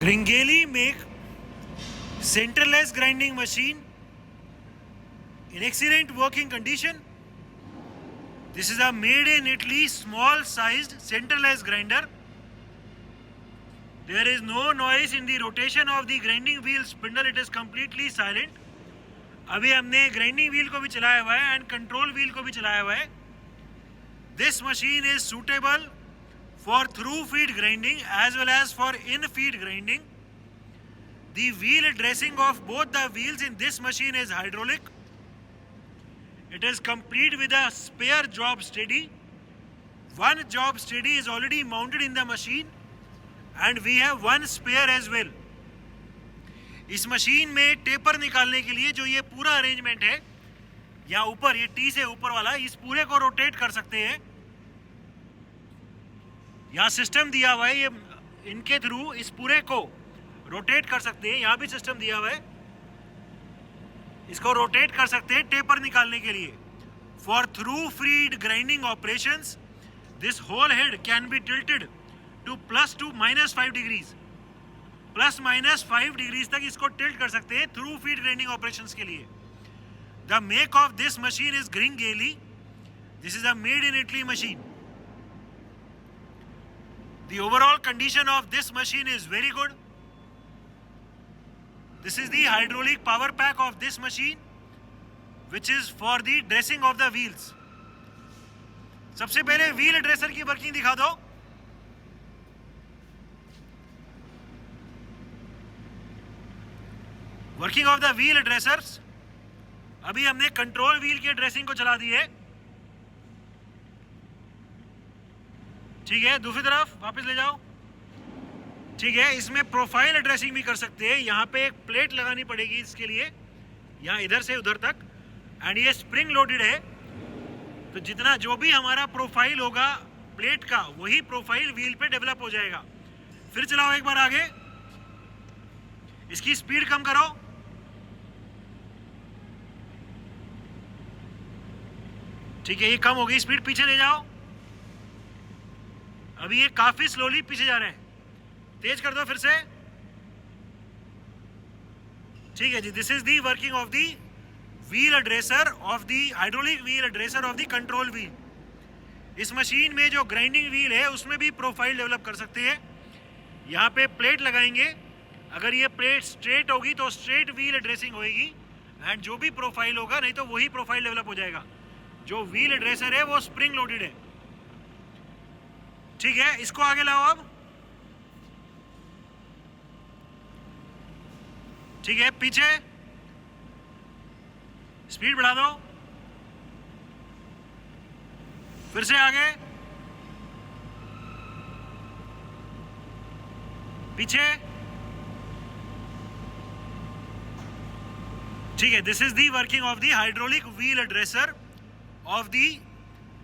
Ringeli make centerless grinding machine in excellent working condition. This is a made in Italy small sized centerless grinder. There is no noise in the rotation of the grinding wheel spindle. It is completely silent. अभी हमने grinding wheel को भी चलाया हुआ है and control wheel को भी चलाया हुआ है. This machine is suitable for through feed grinding as well as for in feed grinding. The wheel dressing of both the wheels in this machine is hydraulic. It is complete with a spare job steady. One job steady is already mounted in the machine and we have one spare as well. इस machine में taper निकालने के लिए जो ये पूरा arrangement है, यहाँ ऊपर ये टी से ऊपर वाला, इस पूरे को रोटेट कर सकते हैं. यहाँ सिस्टम दिया हुआ है, ये इनके थ्रू इस पूरे को रोटेट कर सकते हैं. यहाँ भी सिस्टम दिया हुआ है, इसको रोटेट कर सकते हैं टेपर निकालने के लिए. For through feed grinding operations this whole head can be tilted to plus to minus 5 degrees. Plus minus 5 degrees तक इसको टिल्ट कर सकते हैं थ्रू फीड ग्राइंडिंग ऑपरेशंस के लिए. The make of this machine is Ringeli. This is a made in Italy machine. The overall condition of this machine is very good. This is the hydraulic power pack of this machine, which is for the dressing of the wheels. सबसे पहले wheel dresser की working दिखा दो. Working of the wheel dressers. अभी हमने control wheel के dressing को चला दी है. ठीक है, दूसरी तरफ वापस ले जाओ. ठीक है, इसमें प्रोफाइल ड्रेसिंग भी कर सकते हैं. यहाँ पे एक प्लेट लगानी पड़ेगी इसके लिए, यहाँ इधर से उधर तक, एंड ये स्प्रिंग लोडेड है. तो जितना जो भी हमारा प्रोफाइल होगा प्लेट का, वही प्रोफाइल व्हील पे डेवलप हो जाएगा. फिर चलाओ एक बार आगे. इसकी स्पीड कम करो. ठीक है, ये कम हो गई स्पीड. पीछे ले जाओ. अभी ये काफी स्लोली पीछे जा रहे हैं. तेज कर दो फिर से. ठीक है जी, this is the working of the wheel dresser of the hydraulic wheel dresser of the control wheel. इस मशीन में जो ग्राइंडिंग व्हील है उसमें भी प्रोफाइल डेवलप कर सकते हैं. यहाँ पे प्लेट लगाएंगे. अगर ये प्लेट स्ट्रेट होगी तो स्ट्रेट व्हील ड्रेसिंग होगी, एंड जो भी प्रोफाइल होगा नहीं तो वही प्रोफाइल डेवलप हो जाएगा. जो व्हील ड्रेसर है वो स्प्रिंग लोडेड है. ठीक है, इसको आगे लाओ अब. ठीक है, पीछे स्पीड बढ़ा दो. फिर से आगे, पीछे. ठीक है, this is the working of the hydraulic wheel dresser of the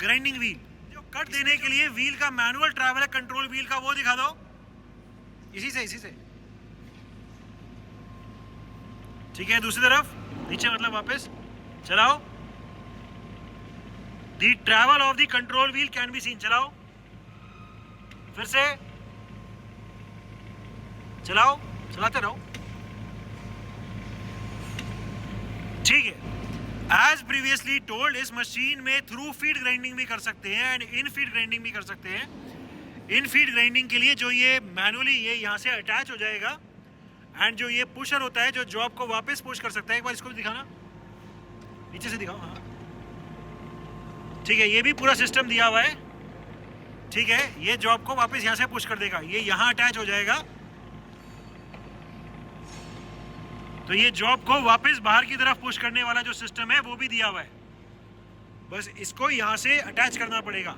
grinding wheel. जो कट देने के लिए व्हील का मैनुअल ट्रैवल है कंट्रोल व्हील का, वो दिखा दो. इसी से. ठीक है, दूसरी तरफ नीचे मतलब वापस चलाओ. दी travel of the control wheel can be seen. चलाओ फिर से. चलाओ, चलाते रहो. ठीक है, एज प्रीवियसली टोल्ड, इस मशीन में थ्रू फीड ग्राइंडिंग भी कर सकते हैं एंड इन फीड ग्राइंडिंग भी कर सकते हैं. इन फीड ग्राइंडिंग के लिए जो ये मैनुअली ये यहाँ से अटैच हो जाएगा, एंड जो ये पुशर होता है जो जॉब को वापस पुश कर सकता है. एक बार इसको भी दिखाना, नीचे से दिखाओ. हाँ ठीक है, ये भी पूरा सिस्टम दिया हुआ है. ठीक है, ये जॉब को वापस यहाँ से पुश कर देगा. ये यहाँ अटैच हो जाएगा, तो ये जॉब को वापस बाहर की तरफ पुश करने वाला जो सिस्टम है वो भी दिया हुआ है. बस इसको यहाँ से अटैच करना पड़ेगा.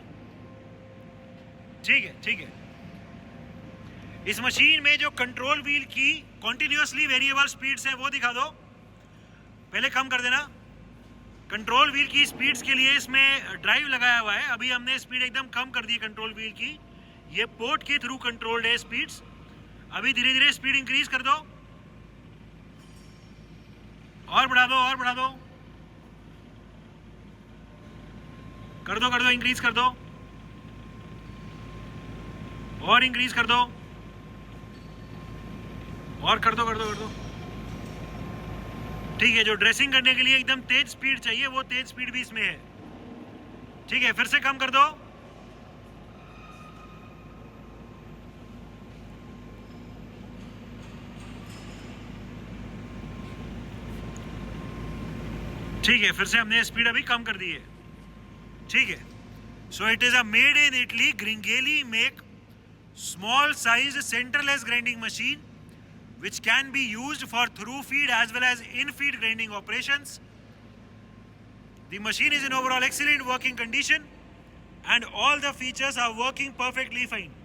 ठीक है. इस मशीन में जो कंट्रोल व्हील की कॉन्टिन्यूसली वेरिएबल स्पीड्स हैं वो दिखा दो. पहले कम कर देना. कंट्रोल व्हील की स्पीड्स के लिए इसमें ड्राइव लगाया हुआ है. अभी हमने स्पीड एकदम कम कर दी कंट्रोल व्हील की. ये पोर्ट के थ्रू कंट्रोल्ड है स्पीड्स. अभी धीरे धीरे स्पीड इंक्रीज कर दो. और बढ़ा दो. कर दो इंक्रीज कर दो. और इंक्रीज कर दो. और कर दो कर दो कर दो। ठीक है, जो ड्रेसिंग करने के लिए एकदम तेज स्पीड चाहिए वो तेज स्पीड भी इसमें है। ठीक है, फिर से कम कर दो। ठीक है, फिर से हमने स्पीड अभी कम कर दी है। ठीक है, so it is a made in Italy Ghiringhelli make small size centreless grinding machine which can be used for through feed as well as in feed grinding operations. The machine is in overall excellent working condition and all the features are working perfectly fine.